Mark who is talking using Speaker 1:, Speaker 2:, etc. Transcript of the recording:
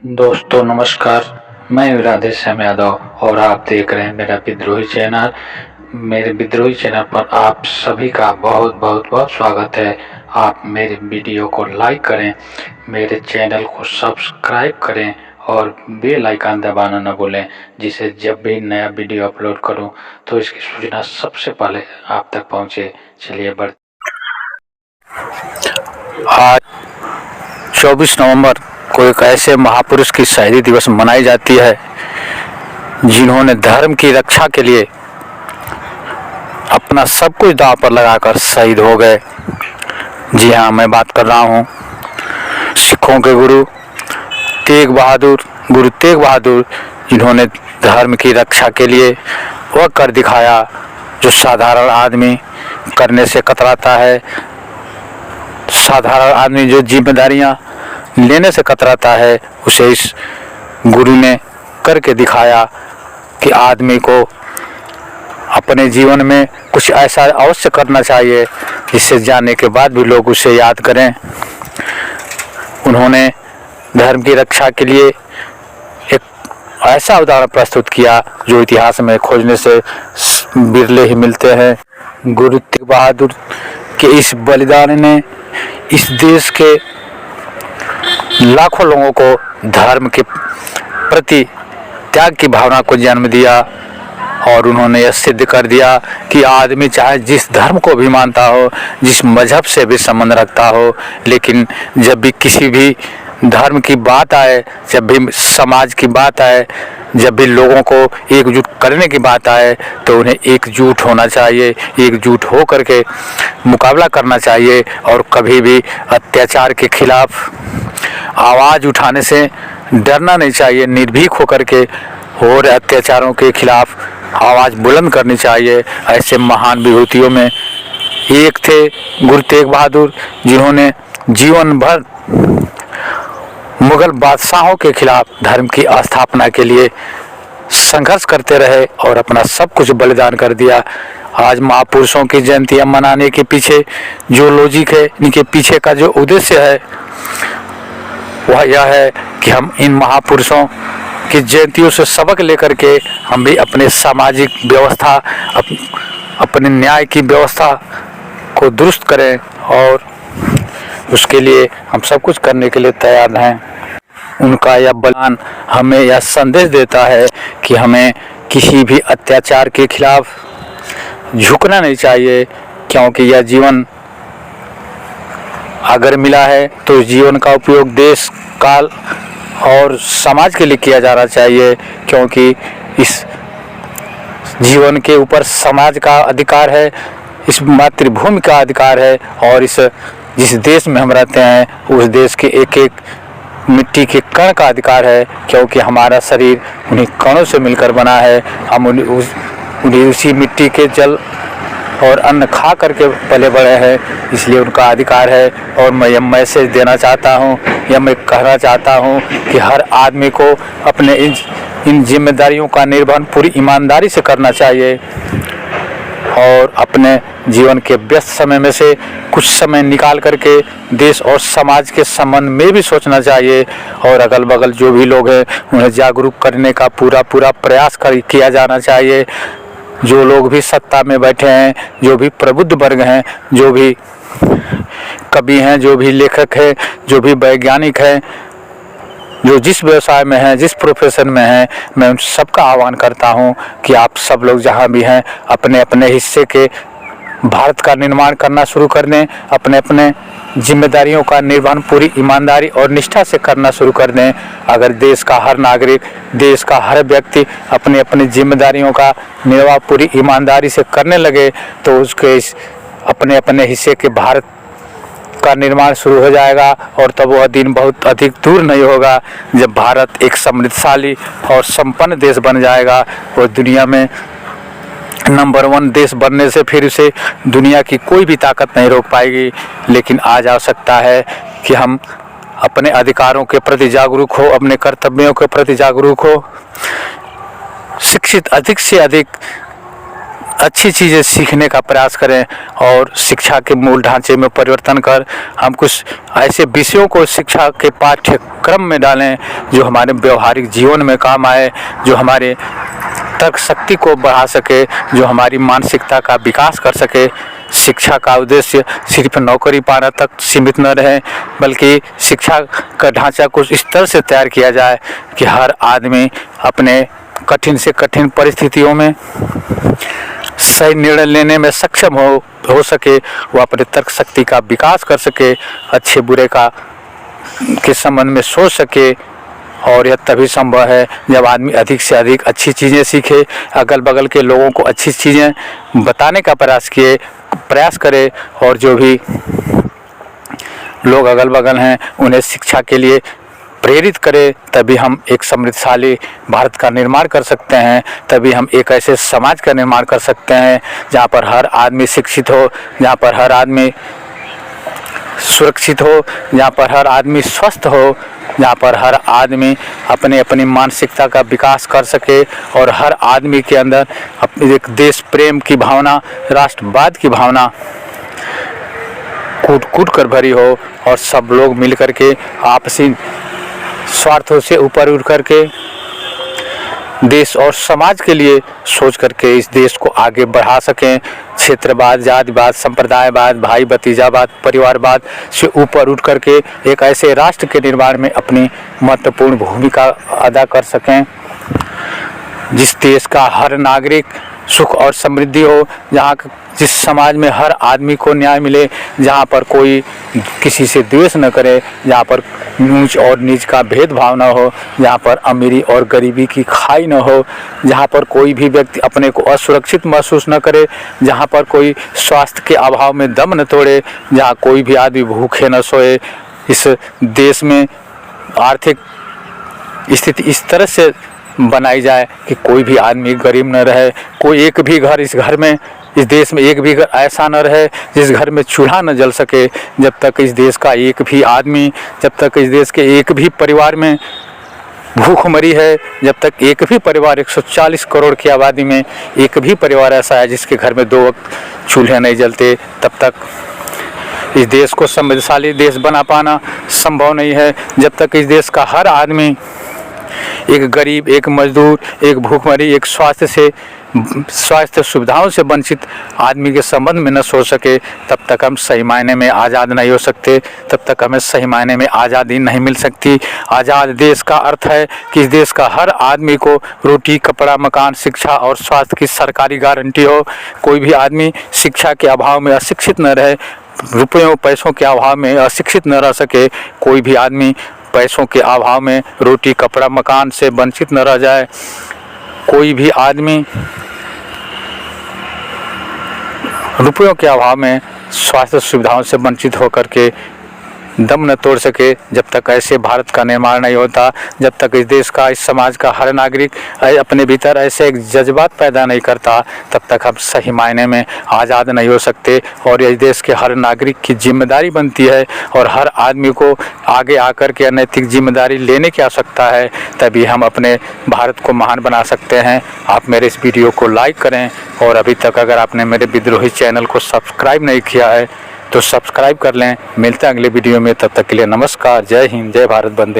Speaker 1: दोस्तों नमस्कार। मैं राधे श्याम यादव और आप देख रहे हैं मेरा विद्रोही चैनल। मेरे विद्रोही चैनल पर आप सभी का बहुत बहुत बहुत स्वागत है। आप मेरे वीडियो को लाइक करें, मेरे चैनल को सब्सक्राइब करें और बेल आइकन दबाना न भूलें, जिससे जब भी नया वीडियो अपलोड करूं तो इसकी सूचना सबसे पहले आप तक पहुंचे। चलिए आज 24 नवंबर को एक ऐसे महापुरुष की शहीदी दिवस मनाई जाती है जिन्होंने धर्म की रक्षा के लिए अपना सब कुछ दांव पर लगाकर शहीद हो गए। जी हाँ, मैं बात कर रहा हूँ सिखों के गुरु तेग बहादुर, जिन्होंने धर्म की रक्षा के लिए वह कर दिखाया जो साधारण आदमी करने से कतराता है। साधारण आदमी जो जिम्मेदारियां लेने से कतराता है, उसे इस गुरु ने करके दिखाया कि आदमी को अपने जीवन में कुछ ऐसा अवश्य करना चाहिए जिससे जाने के बाद भी लोग उसे याद करें। उन्होंने धर्म की रक्षा के लिए एक ऐसा उदाहरण प्रस्तुत किया जो इतिहास में खोजने से बिरले ही मिलते हैं। गुरु तेग बहादुर के इस बलिदान ने इस देश के लाखों लोगों को धर्म के प्रति त्याग की भावना को जन्म दिया और उन्होंने यह सिद्ध कर दिया कि आदमी चाहे जिस धर्म को भी मानता हो, जिस मजहब से भी संबंध रखता हो, लेकिन जब भी किसी भी धर्म की बात आए, जब भी समाज की बात आए, जब भी लोगों को एकजुट करने की बात आए, तो उन्हें एकजुट होना चाहिए, एकजुट हो करके मुकाबला करना चाहिए और कभी भी अत्याचार के खिलाफ आवाज़ उठाने से डरना नहीं चाहिए। निर्भीक होकर के हो रहे अत्याचारों के खिलाफ आवाज़ बुलंद करनी चाहिए। ऐसे महान विभूतियों में एक थे गुरु तेग बहादुर, जिन्होंने जीवन भर मुगल बादशाहों के खिलाफ धर्म की स्थापना के लिए संघर्ष करते रहे और अपना सब कुछ बलिदान कर दिया। आज महापुरुषों की जयंतियां मनाने के पीछे जो लॉजिक है, इनके पीछे का जो उद्देश्य है, वह यह है कि हम इन महापुरुषों की जयंतियों से सबक लेकर के हम भी अपने सामाजिक व्यवस्था, अपने न्याय की व्यवस्था को दुरुस्त करें और उसके लिए हम सब कुछ करने के लिए तैयार हैं। उनका यह बयान हमें यह संदेश देता है कि हमें किसी भी अत्याचार के खिलाफ झुकना नहीं चाहिए, क्योंकि यह जीवन अगर मिला है तो जीवन का उपयोग देश, काल और समाज के लिए किया जाना चाहिए, क्योंकि इस जीवन के ऊपर समाज का अधिकार है, इस मातृभूमि का अधिकार है और इस जिस देश में हम रहते हैं उस देश के एक एक मिट्टी के कण का अधिकार है, क्योंकि हमारा शरीर उन्हीं कणों से मिलकर बना है। हम उन्हीं उसी मिट्टी के जल और अन्न खा करके पले बड़े हैं, इसलिए उनका अधिकार है। और मैं यह मैसेज देना चाहता हूँ या मैं कहना चाहता हूँ कि हर आदमी को अपने इन जिम्मेदारियों का निर्वहन पूरी ईमानदारी से करना चाहिए और अपने जीवन के व्यस्त समय में से कुछ समय निकाल करके देश और समाज के संबंध में भी सोचना चाहिए और अगल बगल जो भी लोग हैं उन्हें जागरूक करने का पूरा प्रयास किया जाना चाहिए। जो लोग भी सत्ता में बैठे हैं, जो भी प्रबुद्ध वर्ग हैं, जो भी कवि हैं, जो भी लेखक हैं, जो भी वैज्ञानिक हैं, जो जिस व्यवसाय में हैं, जिस प्रोफेशन में हैं, मैं उन सबका आह्वान करता हूं कि आप सब लोग जहां भी हैं अपने अपने हिस्से के भारत का निर्माण करना शुरू कर दें, अपने अपने जिम्मेदारियों का निर्वहन पूरी ईमानदारी और निष्ठा से करना शुरू कर दें। अगर देश का हर नागरिक, देश का हर व्यक्ति अपनी अपनी जिम्मेदारियों का निर्वाह पूरी ईमानदारी से करने लगे तो उसके अपने अपने हिस्से के भारत का निर्माण शुरू हो जाएगा और तब वह दिन बहुत अधिक दूर नहीं होगा जब भारत एक समृद्धशाली और संपन्न देश बन जाएगा। और दुनिया में नंबर 1 देश बनने से फिर उसे दुनिया की कोई भी ताकत नहीं रोक पाएगी। लेकिन आज आवश्यकता है कि हम अपने अधिकारों के प्रति जागरूक हो, अपने कर्तव्यों के प्रति जागरूक हो, शिक्षित अधिक से अधिक अच्छी चीज़ें सीखने का प्रयास करें और शिक्षा के मूल ढांचे में परिवर्तन कर हम कुछ ऐसे विषयों को शिक्षा के पाठ्यक्रम में डालें जो हमारे व्यवहारिक जीवन में काम आए, जो हमारे तर्क शक्ति को बढ़ा सके, जो हमारी मानसिकता का विकास कर सके। शिक्षा का उद्देश्य सिर्फ नौकरी पाना तक सीमित न रहे, बल्कि शिक्षा का ढांचा कुछ इस तरह से तैयार किया जाए कि हर आदमी अपने कठिन से कठिन परिस्थितियों में सही निर्णय लेने में सक्षम हो सके, वो अपने तर्क शक्ति का विकास कर सके, अच्छे बुरे के संबंध में सोच सके। और यह तभी संभव है जब आदमी अधिक से अधिक अच्छी चीज़ें सीखे, अगल बगल के लोगों को अच्छी चीज़ें बताने का प्रयास करे और जो भी लोग अगल बगल हैं उन्हें शिक्षा के लिए प्रेरित करें। तभी हम एक समृद्धशाली भारत का निर्माण कर सकते हैं, तभी हम एक ऐसे समाज का निर्माण कर सकते हैं जहाँ पर हर आदमी शिक्षित हो, जहाँ पर हर आदमी सुरक्षित हो, जहाँ पर हर आदमी स्वस्थ हो, जहाँ पर हर आदमी अपनी मानसिकता का विकास कर सके और हर आदमी के अंदर अपने एक देश प्रेम की भावना, राष्ट्रवाद की भावना कूट कर भरी हो और सब लोग मिल कर के आपसी स्वार्थों से ऊपर उठ करके देश और समाज के लिए सोच करके इस देश को आगे बढ़ा सकें। क्षेत्रवाद, जातिवाद, संप्रदायवाद, भाई भतीजावाद, परिवारवाद से ऊपर उठ करके एक ऐसे राष्ट्र के निर्माण में अपनी महत्वपूर्ण भूमिका अदा कर सकें जिस देश का हर नागरिक सुख और समृद्धि हो, जिस समाज में हर आदमी को न्याय मिले, जहाँ पर कोई किसी से द्वेष न करे, जहाँ पर ऊंच और नीच का भेदभाव न हो, जहाँ पर अमीरी और गरीबी की खाई न हो, जहाँ पर कोई भी व्यक्ति अपने को असुरक्षित महसूस न करे, जहाँ पर कोई स्वास्थ्य के अभाव में दम न तोड़े, जहाँ कोई भी आदमी भूखे न सोए। इस देश में आर्थिक स्थिति इस तरह से बनाई जाए कि कोई भी आदमी गरीब न रहे, कोई एक भी घर इस देश में एक भी घर ऐसा न रहे जिस घर में चूल्हा न जल सके। जब तक इस देश का एक भी आदमी, जब तक इस देश के एक भी परिवार में भूखमरी है, जब तक एक भी परिवार 140 करोड़ की आबादी में एक भी परिवार ऐसा है जिसके घर में 2 वक्त चूल्हे नहीं जलते, तब तक इस देश को समृद्धशाली देश बना पाना संभव नहीं है। जब तक इस देश का हर आदमी, एक गरीब, एक मजदूर, एक भूखमरी, एक स्वास्थ्य सुविधाओं से वंचित आदमी के संबंध में न सोच सके, तब तक हम सही मायने में आज़ाद नहीं हो सकते, तब तक हमें सही मायने में आज़ादी नहीं मिल सकती। आज़ाद देश का अर्थ है कि इस देश का हर आदमी को रोटी, कपड़ा, मकान, शिक्षा और स्वास्थ्य की सरकारी गारंटी हो। कोई भी आदमी शिक्षा के अभाव में अशिक्षित न रहे, रुपयों पैसों के अभाव में अशिक्षित न रह सके, कोई भी आदमी पैसों के अभाव में रोटी, कपड़ा, मकान से वंचित न रह जाए, कोई भी आदमी रुपयों के अभाव में स्वास्थ्य सुविधाओं से वंचित होकर के दम न तोड़ सके। जब तक ऐसे भारत का निर्माण नहीं होता, जब तक इस देश का, इस समाज का हर नागरिक अपने भीतर ऐसे एक जज्बात पैदा नहीं करता, तब तक हम सही मायने में आज़ाद नहीं हो सकते। और इस देश के हर नागरिक की जिम्मेदारी बनती है और हर आदमी को आगे आकर के नैतिक जिम्मेदारी लेने की आवश्यकता है, तभी हम अपने भारत को महान बना सकते हैं। आप मेरे इस वीडियो को लाइक करें और अभी तक अगर आपने मेरे विद्रोही चैनल को सब्सक्राइब नहीं किया है तो सब्सक्राइब कर लें। मिलते हैं अगले वीडियो में, तब तक के लिए नमस्कार, जय हिंद, जय भारत, वंदे।